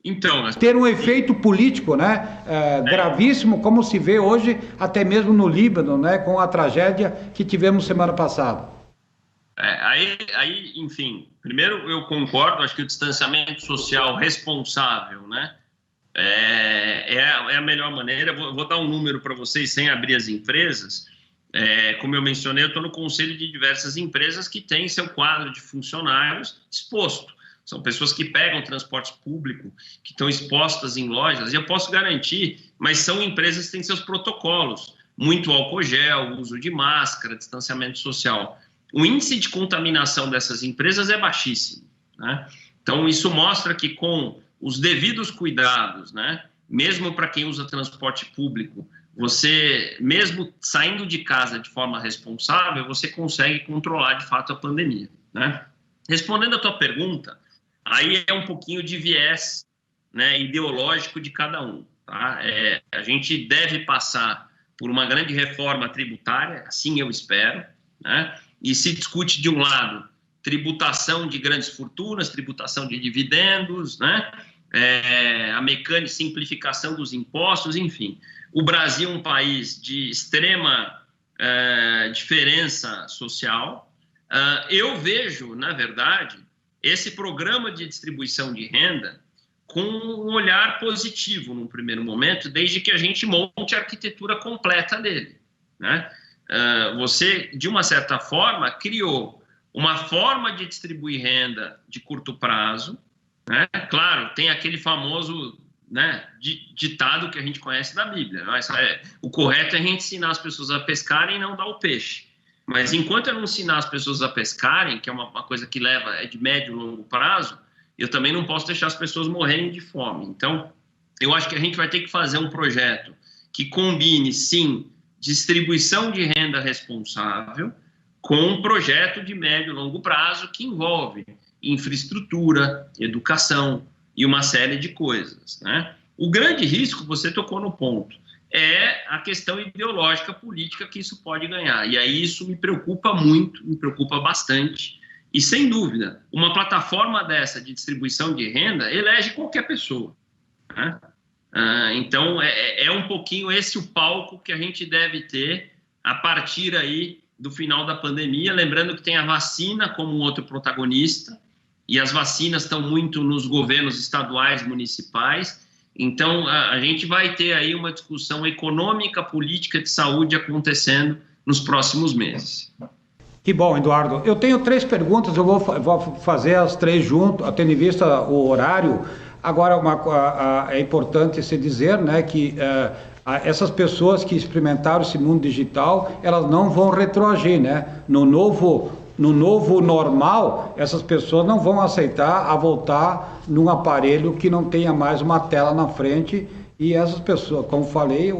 Então, ter um efeito político, né, gravíssimo, como se vê hoje, até mesmo no Líbano, né, com a tragédia que tivemos semana passada. Enfim, primeiro eu concordo, acho que o distanciamento social responsável, né, é a melhor maneira. Vou dar um número para vocês, sem abrir as empresas. Como eu mencionei, eu estou no conselho de diversas empresas que têm seu quadro de funcionários exposto. São pessoas que pegam transporte público, que estão expostas em lojas, e eu posso garantir, mas são empresas que têm seus protocolos, muito álcool gel, uso de máscara, distanciamento social. O índice de contaminação dessas empresas é baixíssimo, né? Então, isso mostra que com os devidos cuidados, né, mesmo para quem usa transporte público, você, mesmo saindo de casa de forma responsável, você consegue controlar, de fato, a pandemia, né? Respondendo a tua pergunta, aí é um pouquinho de viés, né, ideológico de cada um, tá? A gente deve passar por uma grande reforma tributária, assim eu espero, né? E se discute, de um lado, tributação de grandes fortunas, tributação de dividendos, né? A mecânica, simplificação dos impostos, enfim. O Brasil é um país de extrema diferença social. Eu vejo, na verdade, esse programa de distribuição de renda com um olhar positivo num primeiro momento, desde que a gente monte a arquitetura completa dele, né? Você, de uma certa forma, criou uma forma de distribuir renda de curto prazo, né? Claro, tem aquele famoso, né, ditado que a gente conhece da Bíblia, né? O correto é a gente ensinar as pessoas a pescarem e não dar o peixe. Mas enquanto eu não ensinar as pessoas a pescarem, que é uma coisa que é de médio e longo prazo, eu também não posso deixar as pessoas morrerem de fome. Então, eu acho que a gente vai ter que fazer um projeto que combine, sim, distribuição de renda responsável com um projeto de médio e longo prazo que envolve infraestrutura, educação e uma série de coisas, né? O grande risco, você tocou no ponto, é a questão ideológica política que isso pode ganhar. E aí isso me preocupa muito, me preocupa bastante. E, sem dúvida, uma plataforma dessa de distribuição de renda elege qualquer pessoa, né? Então, é um pouquinho esse o palco que a gente deve ter a partir aí do final da pandemia. Lembrando que tem a vacina como um outro protagonista, e as vacinas estão muito nos governos estaduais, municipais. Então, a gente vai ter aí uma discussão econômica, política, de saúde acontecendo nos próximos meses. Que bom, Eduardo. Eu tenho 3 perguntas, eu vou fazer as 3 junto, tendo em vista o horário. Agora, é importante se dizer, né, que essas pessoas que experimentaram esse mundo digital, elas não vão retroagir, né? No novo normal, essas pessoas não vão aceitar a voltar num aparelho que não tenha mais uma tela na frente, e essas pessoas, como falei,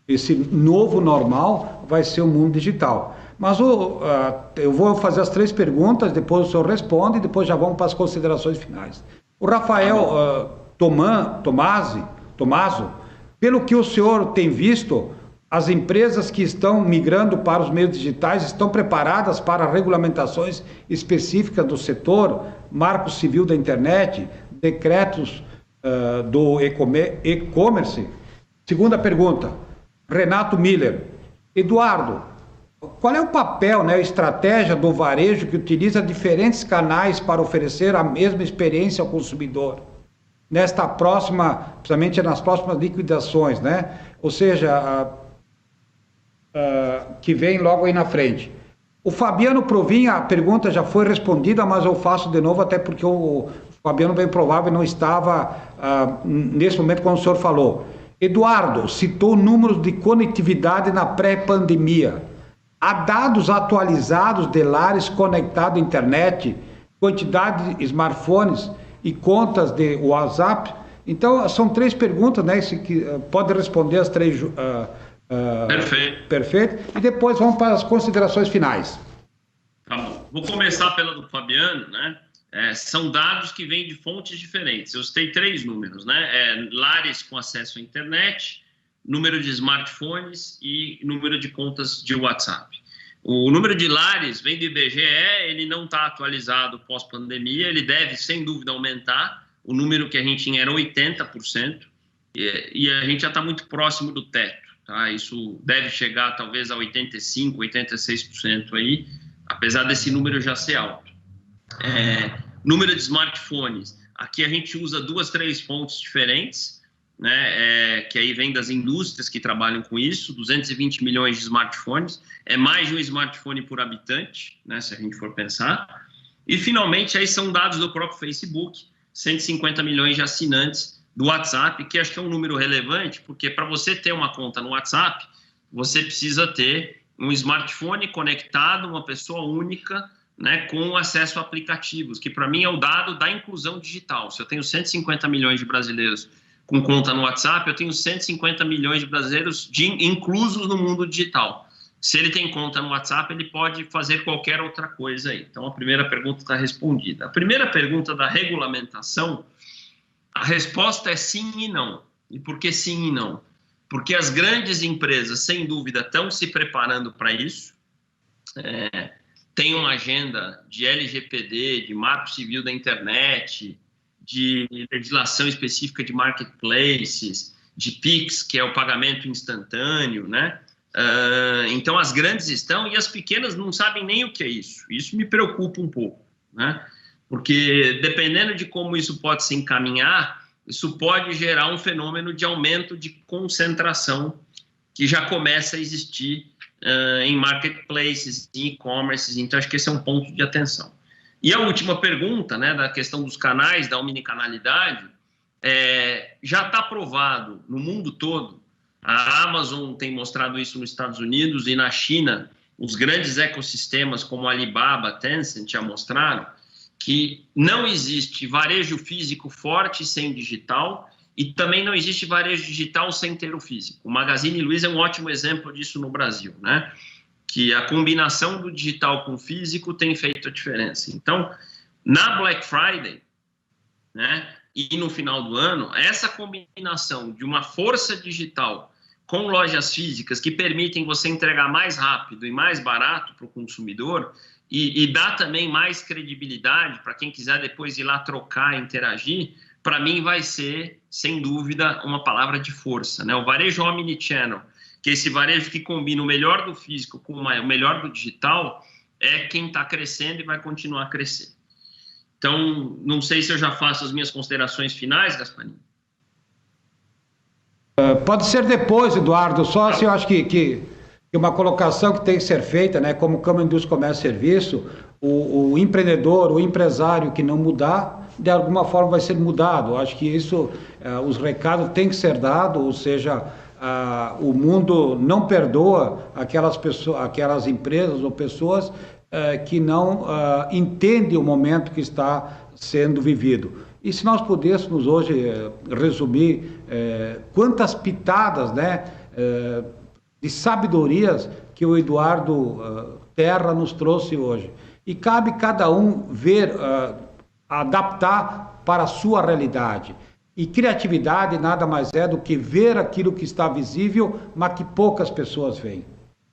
esse novo normal vai ser o mundo digital. Mas eu vou fazer as 3 perguntas, depois o senhor responde e depois já vamos para as considerações finais. O Rafael Tomaso, pelo que o senhor tem visto, as empresas que estão migrando para os meios digitais estão preparadas para regulamentações específicas do setor, marco civil da internet, decretos do e-commerce? Segunda pergunta, Renato Miller. Eduardo, qual é o papel, né, a estratégia do varejo que utiliza diferentes canais para oferecer a mesma experiência ao consumidor? Nesta próxima, principalmente nas próximas liquidações, né? Ou seja, que vem logo aí na frente. O Fabiano Provin, a pergunta já foi respondida, mas eu faço de novo, até porque o Fabiano bem provável não estava nesse momento quando o senhor falou. Eduardo citou números de conectividade na pré-pandemia. Há dados atualizados de lares conectados à internet, quantidade de smartphones e contas de WhatsApp? Então, são 3 perguntas, né? Que pode responder as 3. Perfeito. Perfeito. E depois vamos para as considerações finais. Tá bom. Vou começar pela do Fabiano, né? São dados que vêm de fontes diferentes. Eu citei 3 números, né? Lares com acesso à internet, número de smartphones e número de contas de WhatsApp. O número de lares vem do IBGE, ele não está atualizado pós-pandemia, ele deve, sem dúvida, aumentar. O número que a gente tinha era 80%, e a gente já está muito próximo do teto. Tá? Isso deve chegar, talvez, a 85%, 86% aí, apesar desse número já ser alto. Número de smartphones. Aqui a gente usa 2, 3 fontes diferentes, né, que aí vem das indústrias que trabalham com isso, 220 milhões de smartphones, é mais de um smartphone por habitante, né, se a gente for pensar. E, finalmente, aí são dados do próprio Facebook, 150 milhões de assinantes do WhatsApp, que acho que é um número relevante, porque para você ter uma conta no WhatsApp, você precisa ter um smartphone conectado, uma pessoa única, né, com acesso a aplicativos, que para mim é o dado da inclusão digital. Se eu tenho 150 milhões de brasileiros com conta no WhatsApp, eu tenho 150 milhões de brasileiros inclusos no mundo digital. Se ele tem conta no WhatsApp, ele pode fazer qualquer outra coisa aí. Então, a primeira pergunta está respondida. A primeira pergunta da regulamentação, a resposta é sim e não. E por que sim e não? Porque as grandes empresas, sem dúvida, estão se preparando para isso. Tem uma agenda de LGPD, de marco civil da internet, de legislação específica de marketplaces, de PIX, que é o pagamento instantâneo, né? Então, as grandes estão e as pequenas não sabem nem o que é isso. Isso me preocupa um pouco, né? Porque, dependendo de como isso pode se encaminhar, isso pode gerar um fenômeno de aumento de concentração que já começa a existir em marketplaces, em e-commerces. Então, acho que esse é um ponto de atenção. E a última pergunta, né, da questão dos canais, da omnicanalidade, já está provado no mundo todo. A Amazon tem mostrado isso nos Estados Unidos e na China, os grandes ecossistemas como Alibaba, Tencent já mostraram que não existe varejo físico forte sem digital e também não existe varejo digital sem ter o físico. O Magazine Luiza é um ótimo exemplo disso no Brasil, né? Que a combinação do digital com o físico tem feito a diferença. Então, na Black Friday, né, e no final do ano, essa combinação de uma força digital com lojas físicas que permitem você entregar mais rápido e mais barato para o consumidor e dá também mais credibilidade para quem quiser depois ir lá trocar, interagir, para mim vai ser, sem dúvida, uma palavra de força, né? O varejo omnichannel, que é esse varejo que combina o melhor do físico com o melhor do digital, é quem está crescendo e vai continuar a crescer. Então, não sei se eu já faço as minhas considerações finais, Gasparini. Pode ser depois, Eduardo, só assim eu acho que E uma colocação que tem que ser feita, né, como Câmara de Indústria, Comércio e Serviço, o empreendedor, o empresário que não mudar, de alguma forma vai ser mudado. Acho que isso, os recados têm que ser dados, ou seja, o mundo não perdoa aquelas pessoas, aquelas empresas ou pessoas que não entendem o momento que está sendo vivido. E se nós pudéssemos hoje resumir quantas pitadas, né, de sabedorias que o Eduardo Terra nos trouxe hoje. E cabe cada um ver, adaptar para a sua realidade. E criatividade nada mais é do que ver aquilo que está visível, mas que poucas pessoas veem.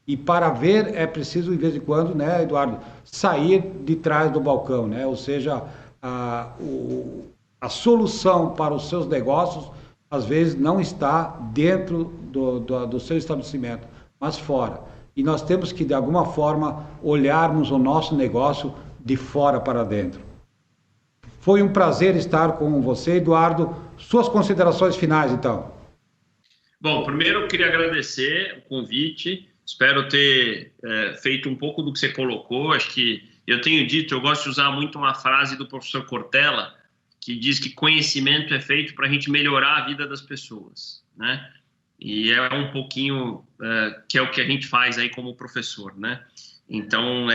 E para ver é preciso, de vez em quando, né, Eduardo, sair de trás do balcão, né? Ou seja, a solução para os seus negócios, às vezes, não está dentro do seu estabelecimento, mas fora. E nós temos que, de alguma forma, olharmos o nosso negócio de fora para dentro. Foi um prazer estar com você, Eduardo. Suas considerações finais, então. Bom, primeiro eu queria agradecer o convite. Espero ter feito um pouco do que você colocou. Acho que eu tenho dito, eu gosto de usar muito uma frase do professor Cortella, que diz que conhecimento é feito para a gente melhorar a vida das pessoas, né? E é um pouquinho que é o que a gente faz aí como professor, né? Então,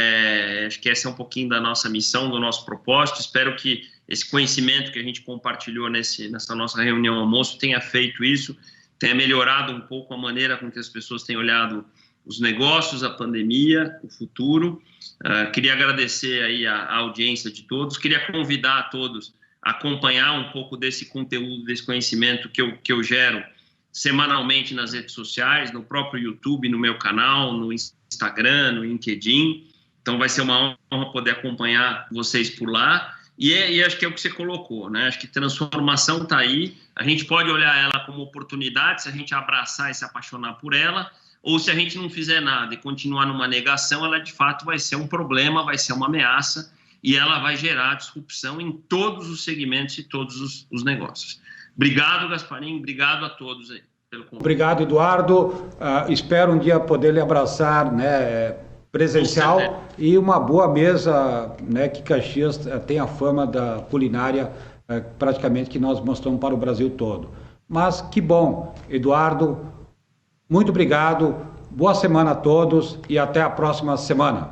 acho que essa é um pouquinho da nossa missão, do nosso propósito. Espero que esse conhecimento que a gente compartilhou nessa nossa reunião almoço tenha feito isso, tenha melhorado um pouco a maneira com que as pessoas têm olhado os negócios, a pandemia, o futuro. Queria agradecer aí a audiência de todos, queria convidar a todos a acompanhar um pouco desse conteúdo, desse conhecimento que eu gero semanalmente nas redes sociais, no próprio YouTube, no meu canal, no Instagram, no LinkedIn. Então vai ser uma honra poder acompanhar vocês por lá. E acho que é o que você colocou, né? Acho que transformação está aí, a gente pode olhar ela como oportunidade, se a gente abraçar e se apaixonar por ela, ou se a gente não fizer nada e continuar numa negação, ela de fato vai ser um problema, vai ser uma ameaça, e ela vai gerar disrupção em todos os segmentos e todos os negócios. Obrigado, Gasparim, obrigado a todos aí pelo convite. Obrigado, Eduardo. Espero um dia poder lhe abraçar, né, presencial, e uma boa mesa, né, que Caxias tem a fama da culinária praticamente que nós mostramos para o Brasil todo. Mas que bom, Eduardo, muito obrigado, boa semana a todos e até a próxima semana.